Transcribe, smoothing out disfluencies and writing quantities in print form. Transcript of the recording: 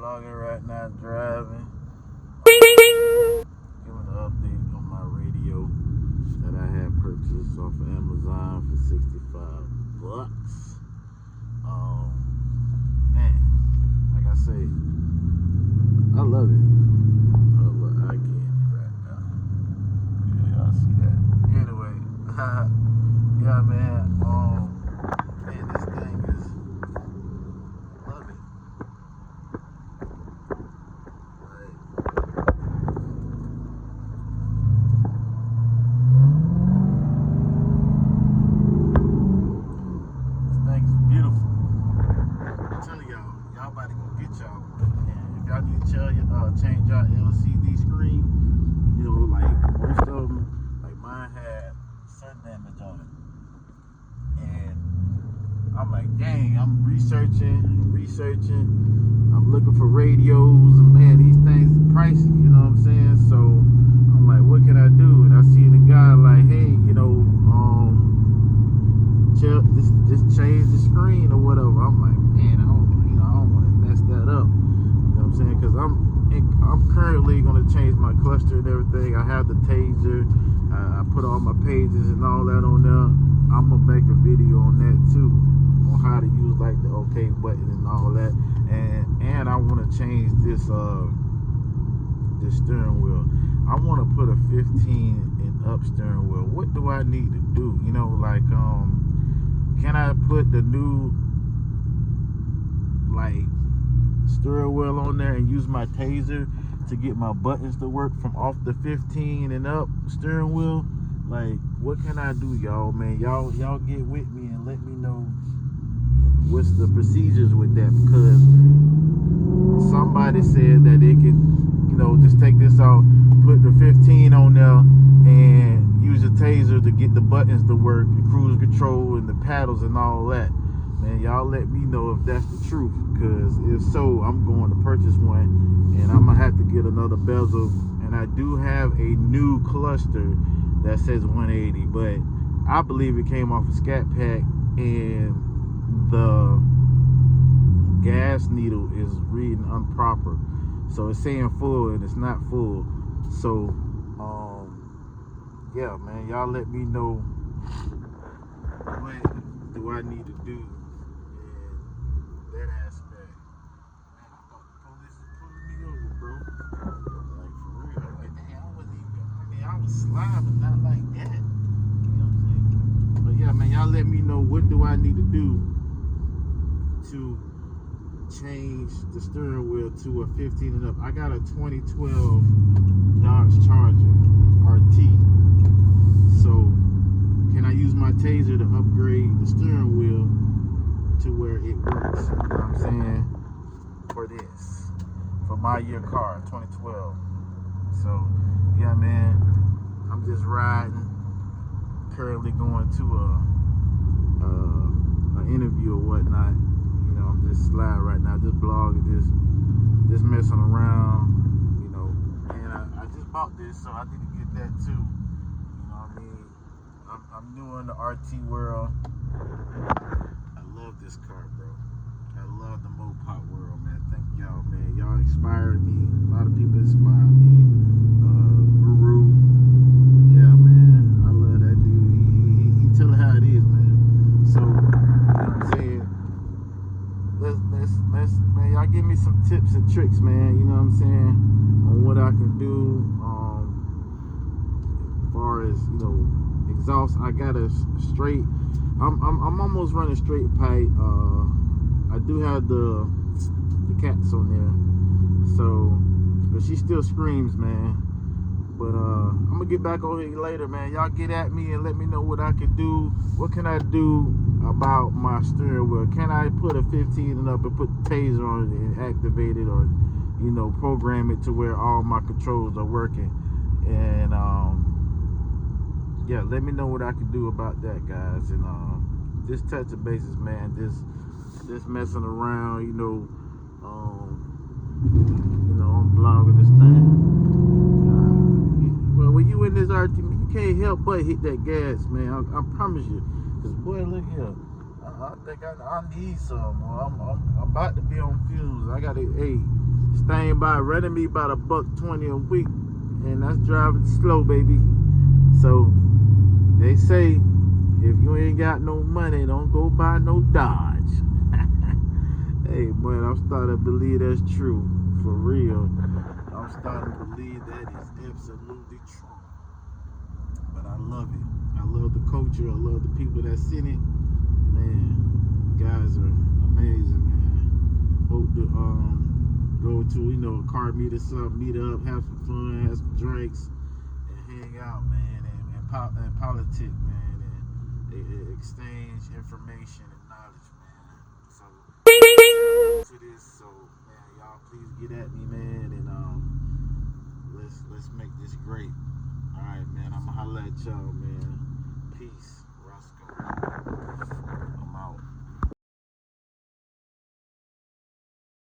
blogging right now, driving. Giving an update on my radio that I had purchased off of Amazon for $65. Man, like I said, I love it. I get it right now. Yeah, y'all see that. Anyway, yeah, man. Man, this thing is, I love it. Change your LCD screen. You know, like most of them, like mine had sun damage on it, and I'm like, dang, I'm researching, I'm looking for radios, and man, these things are pricey. You know what I'm saying? So I'm like, what can I do? And I see the guy like, hey, you know, just change the screen or whatever. I'm like, man, I don't want to mess that up. You know what I'm saying? Because I'm currently going to change my cluster and everything. I have the Taser. I put all my pages and all that on there. I'm going to make a video on that too, on how to use like the OK button and all that. And I want to change this steering wheel. I want to put a 15 and up steering wheel. What do I need to do? You know, like, can I put the new, like, steering wheel on there and use my Taser to get my buttons to work from off the 15 and up steering wheel? Like, what can I do, y'all? Man, y'all get with me and let me know what's the procedures with that, because somebody said that they could, you know, just take this out, put the 15 on there and use a Taser to get the buttons to work, the cruise control and the paddles and all that. Man, y'all let me know if that's the truth, because if so, I'm going to purchase one, and I'm going to have to get another bezel. And I do have a new cluster that says 180, but I believe it came off a Scat Pack, and the gas needle is reading improper. So it's saying full, and it's not full. So, yeah, man, y'all let me know what do I need to do in that aspect. Man, I thought the police was pulling me over, bro. Like, for real. Like, dang, I was sliding, but not like that. You know what I'm saying? But yeah, man, y'all let me know what do I need to do to change the steering wheel to a 15 and up. I got a 2012 Dodge Charger RT. So, can I use my Taser to upgrade the steering wheel to where it works? You know what I'm saying? For this. For my year car, 2012. So, yeah, man. I'm just riding. Currently going to an interview or whatnot. You know, I'm just sliding right now, just blogging, just messing around, you know. And I just bought this, so I need to get that too. You know what I mean? I'm new in the RT world. I love this car, bro. I love the Mopop world, man. Thank y'all, man. Y'all inspired me. A lot of people inspire me. Guru. Yeah, man. I love that dude. He tell it how it is, man. So, you know what I'm saying? Let's, man, y'all give me some tips and tricks, man. You know what I'm saying? On what I can do. As far as, you know, exhaust, I got a straight. I'm almost running straight pipe. I do have the cats on there, so, but she still screams, man. But I'm gonna get back on here later, man. Y'all get at me and let me know what I can do. What can I do about my steering wheel? Can I put a 15 and up and put the Taser on it and activate it, or, you know, program it to where all my controls are working? And yeah, let me know what I can do about that, guys. And just touching bases, man. Just messing around, you know. I'm blogging this thing. Well, when you in this RT, you can't help but hit that gas, man. I promise you. Cause boy, look here. I think I need some. I'm about to be on fumes. I got to, hey, thing by running me about $120 a week, and that's driving slow, baby. So they say if you ain't got no money, don't go buy no Dodge. Hey man, I'm starting to believe that's true, for real. I'm starting to believe that is absolutely true. But I love it. I love the culture. I love the people that's in it. Man, guys are amazing, man. Hope to go to, a car meet or something, meet up, have some fun, have some drinks, and hang out, man, and politic, man, and exchange information and knowledge, man. So for this, so man, y'all please get at me, man, and let's make this great. All right, man. I'ma holla at y'all, man. Peace, Roscoe.